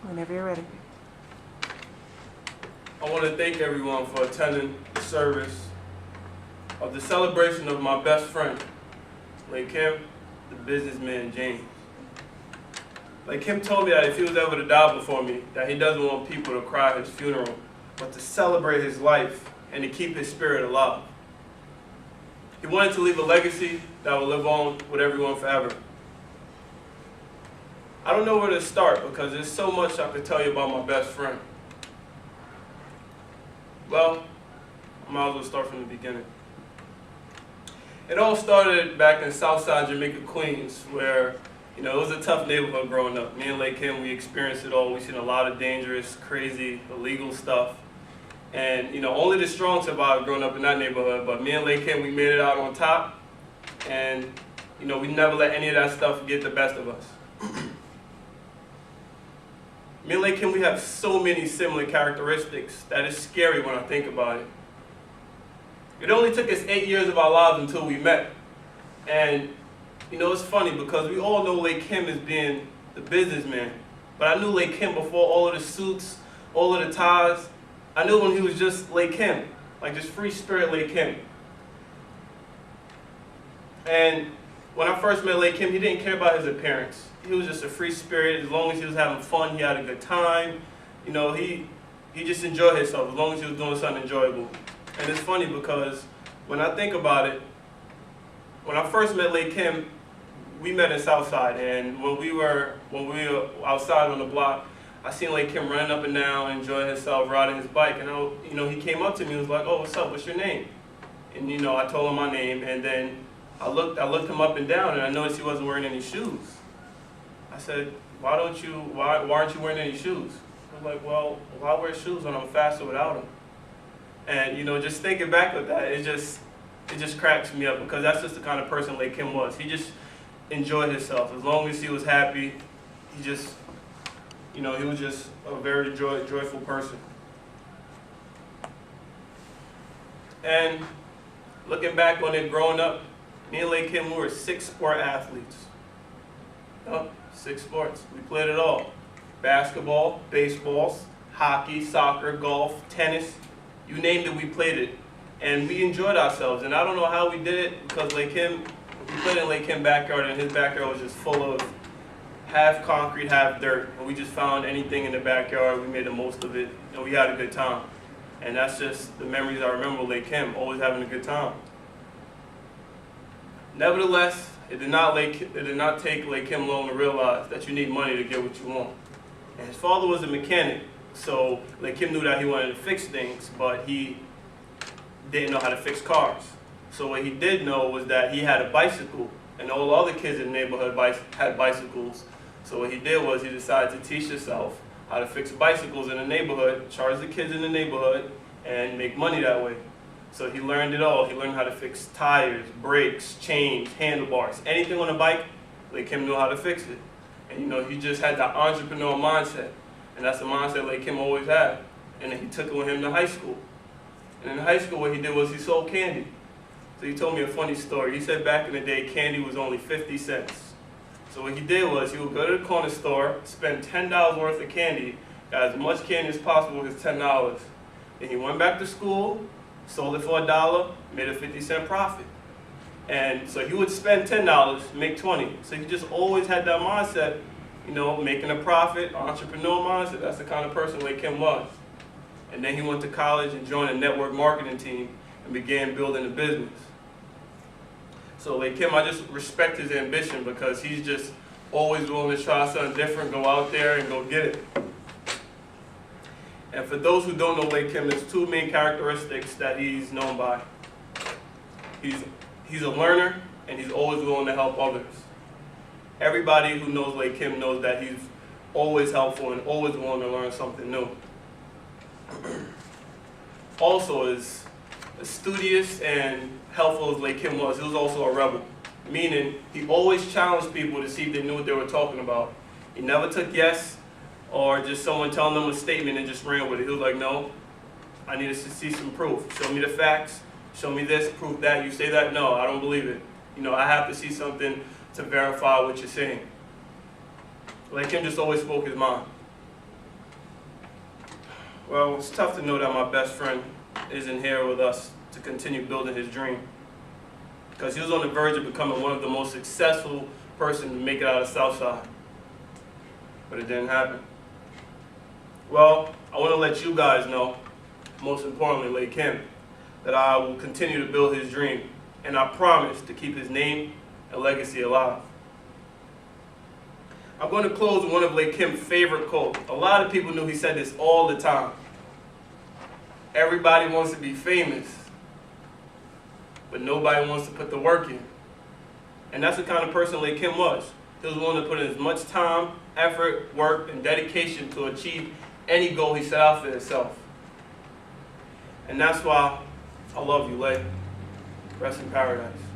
Whenever you're ready. I want to thank everyone for attending the service of the celebration of my best friend, Leahcim, the businessman James. Leahcim told me that if he was ever to die before me, that he doesn't want people to cry at his funeral, but to celebrate his life and to keep his spirit alive. He wanted to leave a legacy that will live on with everyone forever. I don't know where to start because there's so much I could tell you about my best friend. Well, I might as well start from the beginning. It all started back in Southside Jamaica, Queens, where, it was a tough neighborhood growing up. Me and Leahcim, we experienced it all. We've seen a lot of dangerous, crazy, illegal stuff. And, only the strong survived growing up in that neighborhood. But me and Leahcim, we made it out on top. And, we never let any of that stuff get the best of us. Me and Leahcim, we have so many similar characteristics that it's scary when I think about it. It only took us 8 years of our lives until we met. And, it's funny because we all know Leahcim as being the businessman. But I knew Leahcim before all of the suits, all of the ties. I knew when he was just Leahcim, like just free spirit Leahcim. And when I first met Leahcim, he didn't care about his appearance. He was just a free spirit. As long as he was having fun, he had a good time. He just enjoyed himself as long as he was doing something enjoyable. And it's funny because when I think about it, when I first met Leahcim, we met in Southside, and when we were outside on the block, I seen Leahcim running up and down, enjoying himself, riding his bike, and he came up to me and was like, "Oh, what's up? What's your name?" And I told him my name, and then I looked him up and down, and I noticed he wasn't wearing any shoes. I said, why aren't you wearing any shoes? I was like, well, why wear shoes when I'm faster without them? And just thinking back of that, it just cracks me up because that's just the kind of person Leahcim was. He just enjoyed himself. As long as he was happy, he was just a very joyful person. And looking back on it growing up, me and Leahcim, we were 6 sport athletes. 6 sports. We played it all. Basketball, baseball, hockey, soccer, golf, tennis. You named it, we played it. And we enjoyed ourselves. And I don't know how we did it because we played in Leahcim's backyard, and his backyard was just full of half concrete, half dirt. And we just found anything in the backyard. We made the most of it, and we had a good time. And that's just the memories I remember with Leahcim, always having a good time. Nevertheless, it did not take Leahcim long to realize that you need money to get what you want. And his father was a mechanic, so Leahcim knew that he wanted to fix things, but he didn't know how to fix cars. So what he did know was that he had a bicycle, and all the other kids in the neighborhood had bicycles. So what he did was he decided to teach himself how to fix bicycles in the neighborhood, charge the kids in the neighborhood, and make money that way. So he learned it all. He learned how to fix tires, brakes, chains, handlebars, anything on a bike. Leahcim knew how to fix it. And he just had that entrepreneur mindset. And that's the mindset Leahcim always had. And then he took it with him to high school. And in high school what he did was he sold candy. So he told me a funny story. He said back in the day candy was only 50 cents. So what he did was he would go to the corner store, spend $10 worth of candy, got as much candy as possible with his $10. Then he went back to school, sold it for $1, made a 50-cent profit. And so he would spend $10, make 20. So he just always had that mindset, making a profit, entrepreneur mindset. That's the kind of person Leahcim was. And then he went to college and joined a network marketing team and began building a business. So Leahcim, I just respect his ambition because he's just always willing to try something different, go out there and go get it. And for those who don't know Leahcim, there's 2 main characteristics that he's known by. He's a learner, and he's always willing to help others. Everybody who knows Leahcim knows that he's always helpful and always willing to learn something new. Also, as studious and helpful as Leahcim was, he was also a rebel. Meaning, he always challenged people to see if they knew what they were talking about. He never took yes or just someone telling them a statement and just ran with it. He was like, no, I need to see some proof. Show me the facts. Show me this, prove that. You say that? No, I don't believe it. I have to see something to verify what you're saying. Leahcim just always spoke his mind. Well, it's tough to know that my best friend isn't here with us to continue building his dream. Because he was on the verge of becoming one of the most successful person to make it out of Southside. But it didn't happen. Well, I want to let you guys know, most importantly, Leahcim, that I will continue to build his dream. And I promise to keep his name and legacy alive. I'm going to close with one of Leahcim's favorite quotes. A lot of people knew he said this all the time. Everybody wants to be famous, but nobody wants to put the work in. And that's the kind of person Leahcim was. He was willing to put in as much time, effort, work, and dedication to achieve any goal he set out for himself. And that's why I love you, Leah. Rest in paradise.